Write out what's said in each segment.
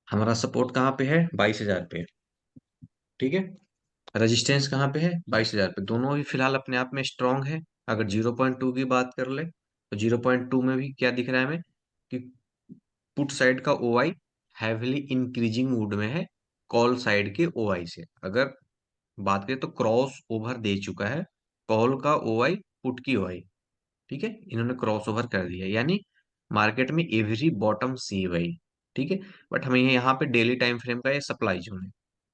हमारा सपोर्ट कहाँ पे है? 22,000 पे। ठीक है। रेजिस्टेंस कहाँ पे है? 22,000 पे। दोनों ही फिलहाल अपने आप में स्ट्रांग है। अगर 0.2 की बात कर ले तो 0.2 में भी क्या दिख रहा है हमें कि पुट साइड का ओआई हैवीली इंक्रीजिंग मूड में है कॉल साइड के ओआई से। अगर बात करें तो क्रॉस ओवर दे चुका है कॉल का ओआई पुट की ओआई। ठीक है, इन्होंने क्रॉस ओवर कर दिया, यानी मार्केट में एवरी बॉटम सी भाई। ठीक है। बट हमें यहाँ पे डेली टाइम फ्रेम का ये सप्लाई जोन है।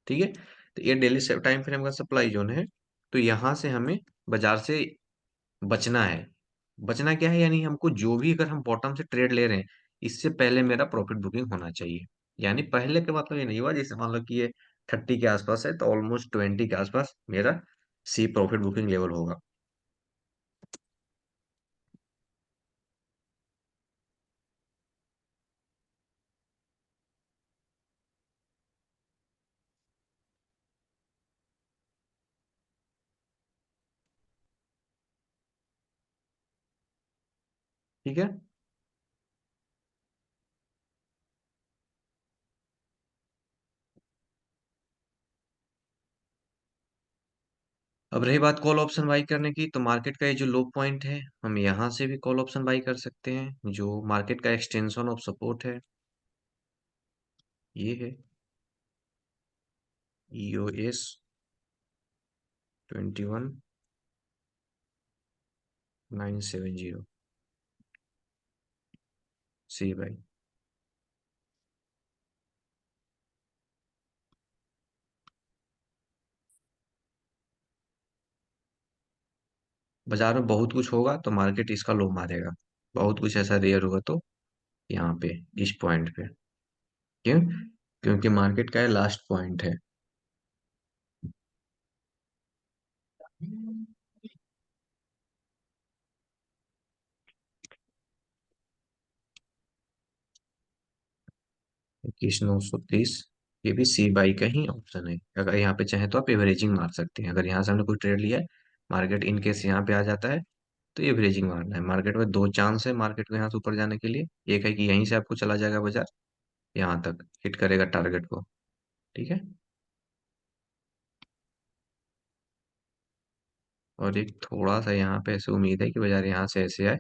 ठीक है। तो ये डेली टाइम फ्रेम का सप्लाई जोन है। तो यहाँ से हमें बाजार से बचना है। बचना क्या है, यानी हमको जो भी अगर हम बॉटम से ट्रेड ले रहे हैं, इससे पहले मेरा प्रॉफिट बुकिंग होना चाहिए। यानी पहले का मतलब ये नहीं हुआ, जैसे मान लो कि ये 30 के आसपास है तो ऑलमोस्ट 20 के आसपास मेरा सी प्रॉफिट बुकिंग लेवल होगा। ठीक है। अब रही बात कॉल ऑप्शन बाई करने की, तो मार्केट का ये जो लो पॉइंट है, हम यहाँ से भी कॉल ऑप्शन बाई कर सकते हैं, जो मार्केट का एक्सटेंशन ऑफ सपोर्ट है। ये है EOS 21970 सी बाई। बाजार में बहुत कुछ होगा तो मार्केट इसका लो मारेगा। बहुत कुछ ऐसा रेयर होगा तो यहाँ पे इस पॉइंट पे। क्यों? क्योंकि मार्केट का ये लास्ट पॉइंट है। 21,930। ये भी सी बाई का ही ऑप्शन है। अगर यहाँ पे चाहे तो आप एवरेजिंग मार सकते हैं। अगर यहाँ से हमने कोई ट्रेड लिया है, मार्केट इन केस यहाँ पे आ जाता है, तो एवरेजिंग मारना है। मार्केट में दो चांस है मार्केट को यहाँ से ऊपर जाने के लिए। एक है कि यहीं से आपको चला जाएगा बाजार, यहाँ तक हिट करेगा टारगेट को। ठीक है। और एक थोड़ा सा यहाँ पे ऐसे उम्मीद है कि बाजार यहाँ से ऐसे आए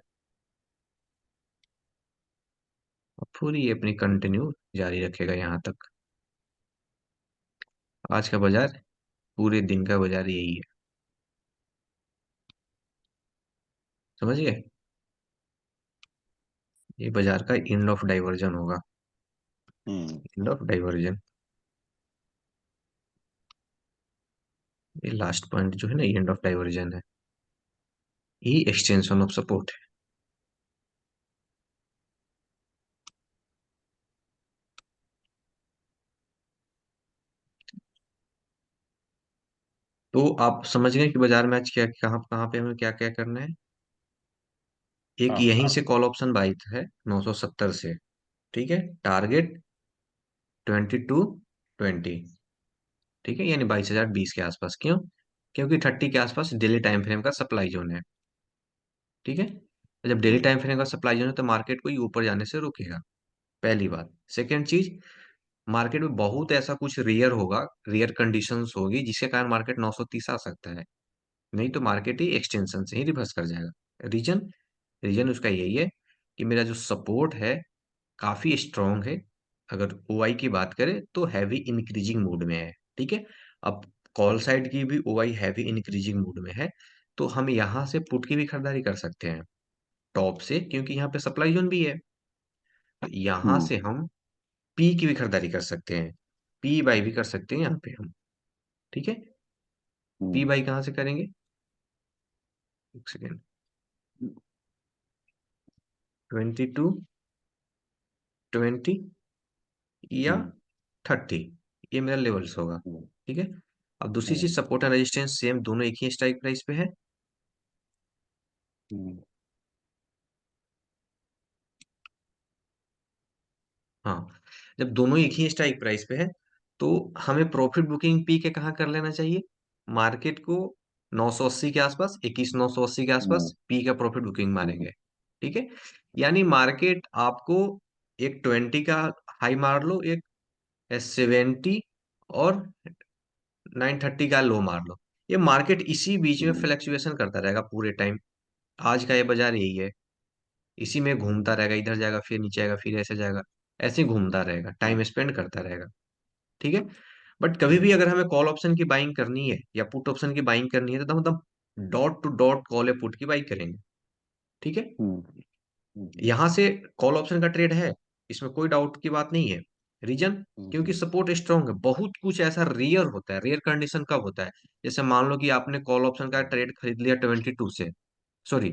और पूरी ये अपनी कंटिन्यू जारी रखेगा यहाँ तक। आज का बाजार, पूरे दिन का बाजार यही है। समझ गए? ये बाजार का एंड ऑफ डाइवर्जन होगा। हम्म। End of divergence. ये लास्ट पॉइंट जो है ना, एंड ऑफ डाइवर्जन है। ये एक्सटेंशन ऑफ सपोर्ट है। तो आप समझ गए कि बाजार में आज क्या कहाँ कहाँ पे हमें क्या क्या करना है। एक हाँ। यहीं से कॉल ऑप्शन बाई है 970 से। ठीक है। टारगेट 2220। ठीक है, यानी 22,020 के आसपास। क्यों? क्योंकि 30 के आसपास डेली टाइम फ्रेम का सप्लाई जोन है। ठीक है। तो जब डेली हम्म। टाइम फ्रेम का सप्लाई जोन है तो मार्केट को ये ऊपर जाने से रोकेगा। पहली बात। सेकेंड चीज, मार्केट में बहुत ऐसा कुछ रेयर होगा, रेयर कंडीशंस होगी जिसके कारण मार्केट 930 आ सकता है। नहीं तो मार्केट ही एक्सटेंशन से ही रिवर्स कर जाएगा। रीजन, रीजन उसका यही है कि मेरा जो सपोर्ट है काफी स्ट्रांग है। अगर ओआई की बात करें तो हैवी इंक्रीजिंग मूड में है। ठीक है। अब कॉल साइड की भी ओआई हैवी इंक्रीजिंग मूड में है। तो हम यहाँ से पुट की भी खरीदारी कर सकते हैं टॉप से, क्योंकि यहाँ पे सप्लाई जोन भी है। तो यहाँ हम्म। से हम पी की भी खरीदारी कर सकते हैं। पी बाई भी कर सकते हैं यहाँ पे हम। ठीक है। P hmm. बाई कहाँ से करेंगे? एक सेकेंड। 2220 या हम्म। 30, ये मेरा लेवल्स होगा। हम्म। ठीक है। अब दूसरी हम्म। चीज, सपोर्ट एंड रेजिस्टेंस सेम, दोनों एक ही स्ट्राइक प्राइस पे है। हम्म। हाँ। जब दोनों एक ही स्ट्राइक प्राइस पे है तो हमें प्रॉफिट बुकिंग पी के कहाँ कर लेना चाहिए? मार्केट को 980 के आसपास, 21,980 के हम्म। आसपास पी का प्रॉफिट बुकिंग हम्म। मारेंगे। ठीक है। यानी मार्केट आपको एक 20 का हाई मार लो, एक या 70 और 930 का लो मार लो। ये मार्केट इसी बीच में हम्म, फ्लक्चुएशन करता रहेगा पूरे टाइम। आज का ये बाजार यही है, इसी में घूमता रहेगा, इधर जाएगा फिर नीचे आएगा फिर ऐसे जाएगा, ऐसे ही घूमता रहेगा, टाइम स्पेंड करता रहेगा। ठीक है। बट कभी भी हम्म, अगर हमें कॉल ऑप्शन की बाइंग करनी है या पुट ऑप्शन की बाइंग करनी है तो हम मतलब डॉट टू डॉट कॉल या पुट की बाइंग करेंगे। ठीक है। हम्म, हम्म, यहां से कॉल ऑप्शन का ट्रेड है, इसमें कोई डाउट की बात नहीं है। रीजन, क्योंकि हम्म, सपोर्ट स्ट्रांग है। बहुत कुछ ऐसा रेयर होता है, रेयर कंडीशन कब होता है, जैसे मान लो कि आपने कॉल ऑप्शन का ट्रेड खरीद लिया 22 से, सॉरी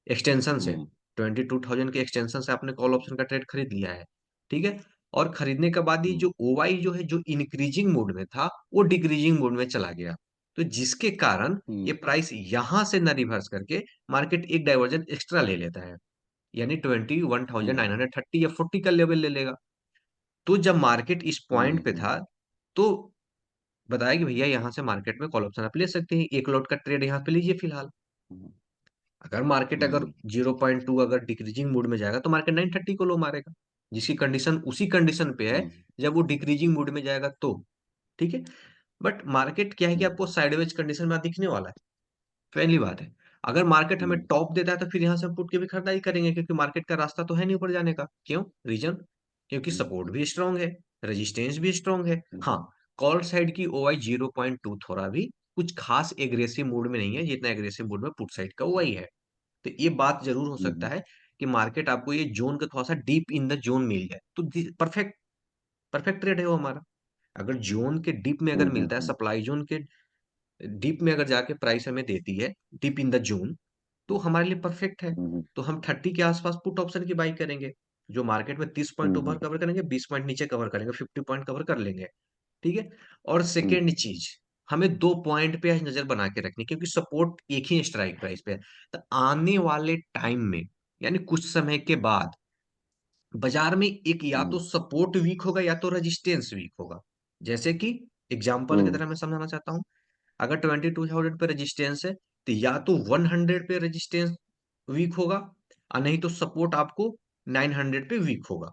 एक्सटेंशन से, हम्म, 22,000 के एक्सटेंशन से आपने कॉल ऑप्शन का ट्रेड खरीद लिया है। ठीक है। और खरीदने के बाद ही हम्म, जो ओवाई जो है, जो इंक्रीजिंग मोड में था, वो डिक्रीजिंग मोड में चला गया। तो जिसके कारण ये हम्म, प्राइस यहां से न रिवर्स करके मार्केट एक डाइवर्जन एक्स्ट्रा ले लेता है, यानी 21,930 या 40 का लेवल ले लेगा। तो जब मार्केट इस पॉइंट पे हम्म, था, तो बताया कि भैया यहाँ से मार्केट में कॉल ऑप्शन आप ले सकते हैं, एक लॉट का ट्रेड यहाँ पे लीजिए फिलहाल। हम्म, अगर मार्केट अगर हम्म, 0.2 अगर डिक्रीजिंग मूड में जाएगा तो मार्केट 930 को लो मारेगा, जिसकी कंडीशन उसी कंडीशन पे है हम्म, जब वो डिक्रीजिंग मूड में जाएगा तो। ठीक है। बट मार्केट क्या है कि आपको हम्म, साइडवेज कंडीशन में दिखने वाला है, पहली बात है। अगर मार्केट हमें हम्म, टॉप देता है तो फिर यहाँ से हम पुट की भी खरीदारी करेंगे, क्योंकि मार्केट का रास्ता तो है नहीं ऊपर जाने का। क्यों? रीजन, क्योंकि हम्म, सपोर्ट भी स्ट्रांग है, रेजिस्टेंस भी स्ट्रांग है। हाँ, हम्म, कॉल साइड की ओआई 0.2 थोड़ा भी कुछ खास एग्रेसिव मूड में नहीं है जितना एग्रेसिव मूड में पुट साइड का ओआई है। तो ये बात जरूर हो सकता हम्म, है कि मार्केट आपको ये जोन का थोड़ा सा डीप इन द जोन मिल जाए तो परफेक्ट, परफेक्ट ट्रेड है वो हमारा। अगर जोन के डीप में अगर हम्म, मिलता है, सप्लाई जोन के डीप में अगर जाके प्राइस हमें देती है, डीप इन द जोन, तो हमारे लिए परफेक्ट है। हम्म, तो हम 30 के आसपास पुट ऑप्शन की बाई करेंगे, जो मार्केट में 30 पॉइंट ऊपर हम्म, कवर करेंगे, 20 पॉइंट नीचे कवर करेंगे, 50 पॉइंट कवर कर लेंगे। ठीक है। और हम्म, सेकेंड चीज, हमें दो पॉइंट पे आज नजर बना के रखनी, क्योंकि सपोर्ट एक ही स्ट्राइक प्राइस पे है। तो आने वाले टाइम में, यानी कुछ समय के बाद, बाजार में एक या तो हम्म, सपोर्ट वीक होगा या तो रेजिस्टेंस वीक होगा। जैसे कि एग्जांपल की हम्म, तरह मैं समझाना चाहता हूँ, अगर 22,000 पे रेजिस्टेंस है तो या तो 100 पे रेजिस्टेंस वीक होगा, और नहीं तो सपोर्ट आपको 900 पे वीक होगा।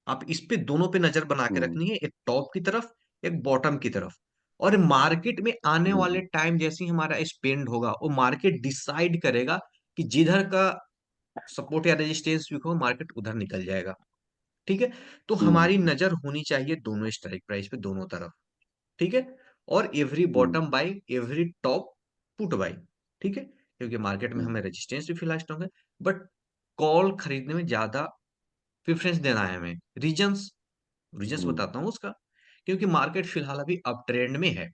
आप इस पे दोनों पे नजर बना के हम्म, रखनी है, एक टॉप की तरफ, एक बॉटम की तरफ। और मार्केट में आने वाले हम्म, टाइम जैसे ही हमारा स्पेंड होगा, वो मार्केट डिसाइड करेगा कि जिधर का सपोर्ट या रेजिस्टेंस वीक हो, मार्केट उधर निकल जाएगा। ठीक है। तो हमारी हम्म, नजर होनी चाहिए दोनों स्ट्राइक प्राइस पे, दोनों तरफ। ठीक है। और every hmm, bottom by, every top put by. ठीक है। क्योंकि मार्केट में हम्म, हमें रेजिस्टेंस भी फिलहाल स्ट्रांग है, बट कॉल खरीदने में ज्यादा प्रेफरेंस देना है हमें। रीजंस, रीजंस हम्म, बताता हूँ उसका। क्योंकि मार्केट फिलहाल अभी अप ट्रेंड में है।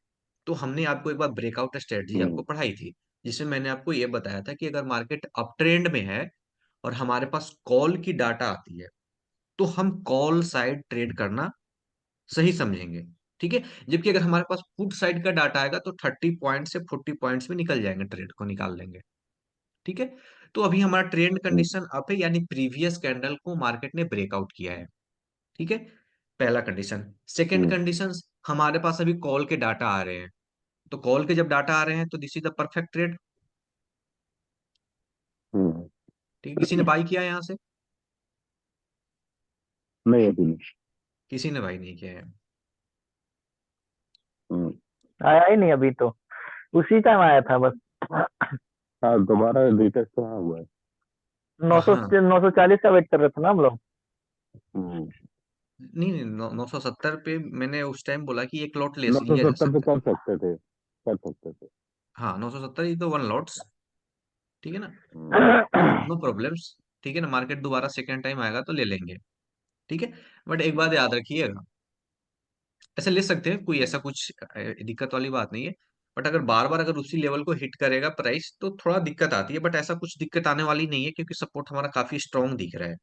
तो हमने आपको एक बार ब्रेकआउट स्ट्रेटजी आपको हम्म, पढ़ाई थी, जिसमें मैंने आपको ये बताया था कि अगर मार्केट अप ट्रेंड में है और हमारे पास कॉल की डाटा आती है, तो हम कॉल साइड ट्रेड करना सही समझेंगे। ठीक है। जबकि अगर हमारे पास पुट साइड का डाटा आएगा तो 30 पॉइंट से 40 पॉइंट्स में निकल जाएंगे, ट्रेड को निकाल लेंगे। ठीक है। तो अभी हमारा ट्रेंड हम्म, कंडीशन अप है, यानी प्रीवियस कैंडल को मार्केट ने ब्रेकआउट किया है। ठीक है। पहला कंडीशन। सेकेंड हम्म, कंडीशन, हमारे पास अभी कॉल के डाटा आ रहे हैं। तो कॉल के जब डाटा आ रहे हैं तो this is the perfect trade. Hmm, ठीक है। किसी ने बाई किया है यहाँ से? नहीं अभी नहीं। किसी ने बाई नहीं किया है। हम्म, आया ही नहीं अभी तो, उसी टाइम आया था बस। हाँ दोबारा रिटेस्ट तो हाँ हुआ है। नौ सौ हाँ, 940 का वेट कर रहे थे ना हम लोग। हम्म, नहीं नहीं, 970 पे मैंने उस टाइम बोला कि एक लॉट ले नौ सौ लिया जा सत्तर पे सकता है। कर सकते थे, कर सकते थे। हाँ, 970 ही तो वन लॉट्स। ठीक है ना। हम्म, नो प्रॉब्लम्स। ठीक है ना, मार्केट दोबारा सेकेंड टाइम आएगा तो ले लेंगे। ठीक है। बट एक बात याद रखिएगा, ऐसे ले सकते हैं, कोई ऐसा कुछ दिक्कत वाली बात नहीं है। बट अगर बार बार अगर उसी लेवल को हिट करेगा प्राइस तो थोड़ा दिक्कत आती है, बट ऐसा कुछ दिक्कत आने वाली नहीं है, क्योंकि सपोर्ट हमारा काफी स्ट्रांग दिख रहा है।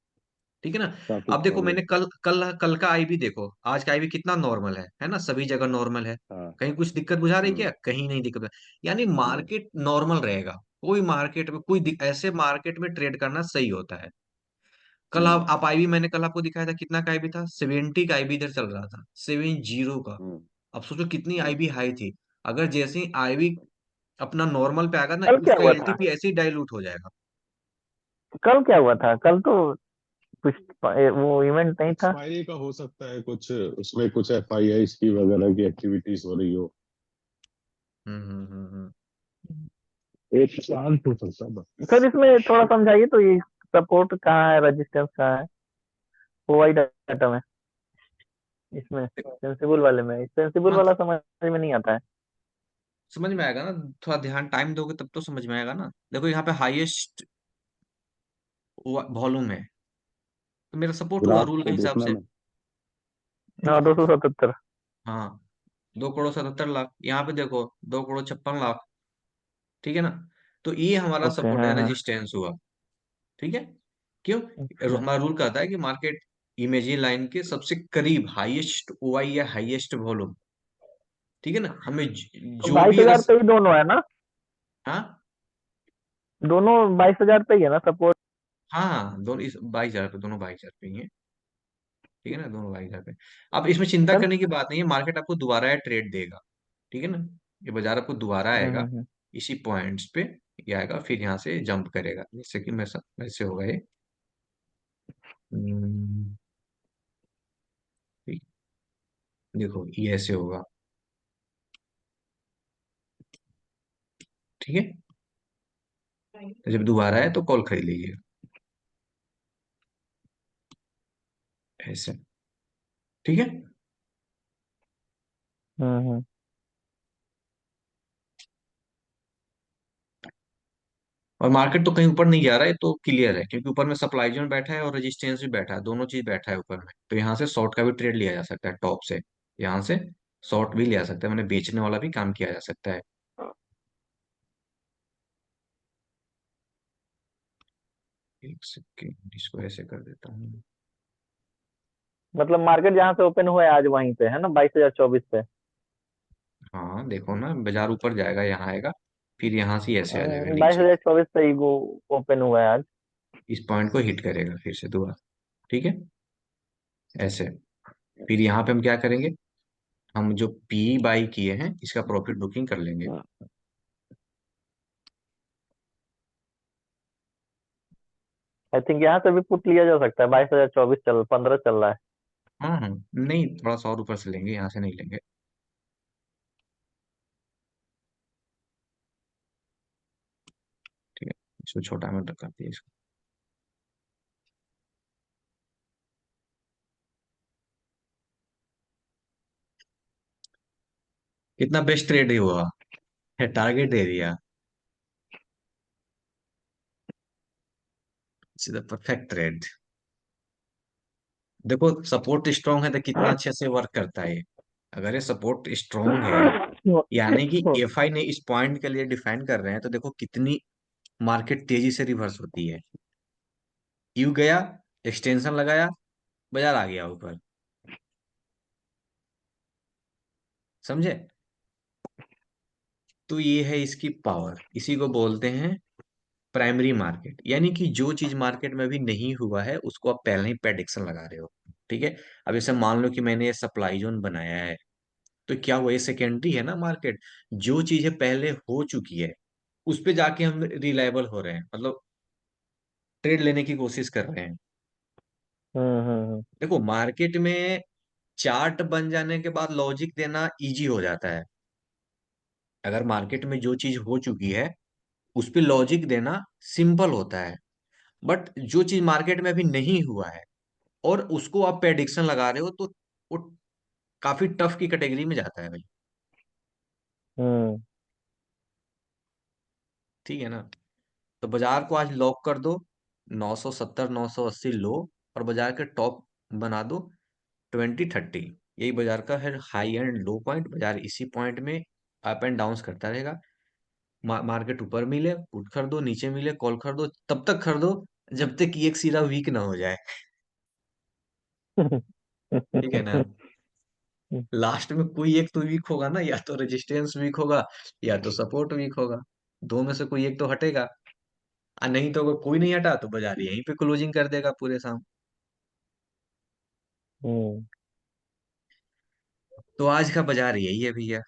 ठीक है ना। काफी अब देखो, स्ट्रांग है। मैंने कल कल कल का आईबी देखो, आज का आईबी कितना नॉर्मल है ना, सभी जगह नॉर्मल है। हाँ। कहीं कुछ दिक्कत बुझा रही हम्म, क्या? कहीं नहीं दिक्कत। यानी नहीं। मार्केट नॉर्मल रहेगा। कोई मार्केट में ऐसे मार्केट में ट्रेड करना सही होता है। कल हम्म, आप आईबी, मैंने कल आपको दिखाया था कितना का आईबी था, 70 का आईबी इधर चल रहा था, 70 का। हम्म, अब सोचो कितनी हम्म, आईबी हाई थी। अगर जैसे ही आईबी अपना नॉर्मल पे आएगा ना, कल क्या उसका हुआ था? एलटीपी ऐसे ही डाइल्यूट हो जाएगा। कल क्या हुआ था? कल तो कुछ वो इवेंट नहीं था। एक्सपायरी का हो सकता है कुछ, उसमें कुछ एफआईआई की वगैरह की एक्टिविटीज हो रही हो। हम्म। एक चांस हो सकता है बस। सर इसमें थोड़ा समझाइए तो, ये सपोर्ट कहाँ है, रेजिस्टेंस कहाँ है, ओवाई डाटा में, इसमें सेंसिबल वाले में, सेंसिबल हाँ, वाला समझ में नहीं आता है। समझ में आएगा ना। थोड़ा ध्यान टाइम दोगे तब तो समझ में आएगा ना। देखो यहाँ पे हाईएस्ट वॉल्यूम है, तो मेरा सपोर्ट हुआ ग्राफ रूल के को हिसाब देखना से। ना। हाँ, 277। हाँ, 2 करोड़ 77 लाख, यहाँ पे देखो 2 करोड़ 56 लाख। ठीक है ना। तो ये हमारा ओके, सपोर्ट है, हाँ हाँ। रेजिस्टेंस हुआ। ठीक है। क्यों? अच्छा। हमारा रूल कहता है कि मार्केट इमेजिन लाइन के सबसे करीब हाईएस्ट ओआई या हाईएस्ट वॉल्यूम। ठीक है ना, हमें तो जो बाईस भी अगर। हजार पे ही दोनों है ना? हाँ दोनों 22,000 पे ही है ना सपोर्ट? हाँ हाँ, दोनों इस 22 हजार पे, दोनों 22 हजार पे ही है। ठीक है ना, दोनों 22 हजार पे। अब इसमें चिंता सर। करने की बात नहीं है, मार्केट आपको दोबारा ट्रेड देगा। ठीक है ना, ये बाजार आपको दोबारा आएगा हम्म। इसी पॉइंट्स पे। ये आएगा फिर यहाँ से जंप करेगा, जैसे कि मैं वैसे होगा ये। हम्म, ठीक, देखो ये ऐसे होगा। ठीक है, तो जब दोबारा आए तो कॉल खरीद लीजिए ऐसे। ठीक है। हम्म। और मार्केट तो कहीं ऊपर नहीं जा रहा है, तो क्लियर है, क्योंकि ऊपर में सप्लाई जोन बैठा है और रेजिस्टेंस भी बैठा है, दोनों चीज बैठा है ऊपर में। तो यहाँ से शॉर्ट का भी ट्रेड लिया जा सकता है टॉप से। यहाँ से शॉर्ट भी लिया जा सकता है, मैंने बेचने वाला भी काम किया जा सकता है। एक सेकेंड, इसको ऐसे कर देता हूँ। मतलब मार्केट जहाँ से ओपन हुआ है आज वहीं पे है ना, 22,024 पे? हाँ देखो ना, बाजार ऊपर जाएगा, यहाँ आएगा, फिर यहाँ से ऐसे आ जाएगा बाईस नीचे। हजार चौबीस पे ही वो ओपन हुआ है आज। इस पॉइंट को हिट करेगा फिर से दोबारा। ठीक है, ऐसे। फिर यहाँ पे हम क्या करेंगे, हम जो पी बाई किए हैं इसका प्रॉफिट बुकिंग कर लेंगे। आई थिंक यहाँ से भी पुट लिया जा सकता है, 22,024 चल 15 चल रहा है। हाँ हाँ, नहीं थोड़ा सा और ऊपर से लेंगे, यहाँ से नहीं लेंगे। ठीक है, इसको छोटा में कर दिया इसको। कितना बेस्ट ट्रेड ही हुआ, टारगेट दे दिया, सीधा परफेक्ट ट्रेड। देखो सपोर्ट स्ट्रांग है तो कितना अच्छे से वर्क करता है ये। अगर ये सपोर्ट स्ट्रांग है, यानी कि एफआई ने इस पॉइंट के लिए डिफाइन कर रहे हैं, तो देखो कितनी मार्केट तेजी से रिवर्स होती है। यू गया, एक्सटेंशन लगाया, बाजार आ गया ऊपर। समझे? तो ये है इसकी पावर, इसी को बोलते हैं प्राइमरी मार्केट। यानी कि जो चीज मार्केट में अभी नहीं हुआ है उसको आप पहले ही प्रेडिक्शन लगा रहे हो। ठीक है। अब जैसे मान लो कि मैंने ये सप्लाई जोन बनाया है, तो क्या हुआ, ये सेकेंडरी है ना मार्केट। जो चीजें पहले हो चुकी है उस पे जाके हम रिलायबल हो रहे हैं, मतलब ट्रेड लेने की कोशिश कर रहे हैं। हम्म। देखो मार्केट में चार्ट बन जाने के बाद लॉजिक देना इजी हो जाता है। अगर मार्केट में जो चीज हो चुकी है उस पे लॉजिक देना सिंपल होता है। बट जो चीज मार्केट में अभी नहीं हुआ है और उसको आप प्रेडिक्शन लगा रहे हो, तो वो काफी टफ की कैटेगरी में जाता है भाई। हम्म। ठीक है ना। तो बाजार को आज लॉक कर दो, 970 980 लो, और बाजार के टॉप बना दो 2030। यही बाजार का है हाई एंड लो पॉइंट। बाजार इसी पॉइंट में अप एंड डाउन करता रहेगा। मार्केट ऊपर मिले पुट कर दो, नीचे मिले कॉल कर दो, तब तक कर दो जब तक कि एक सिरा वीक ना हो जाए। ठीक है ना। लास्ट में कोई एक तो वीक होगा ना, या तो रेजिस्टेंस वीक होगा या तो सपोर्ट वीक होगा। दो में से कोई एक तो हटेगा। नहीं तो अगर कोई नहीं हटा तो बाजार यहीं पे क्लोजिंग कर देगा पूरे शाम। हम्म। तो आज का बाजार यही है भैया।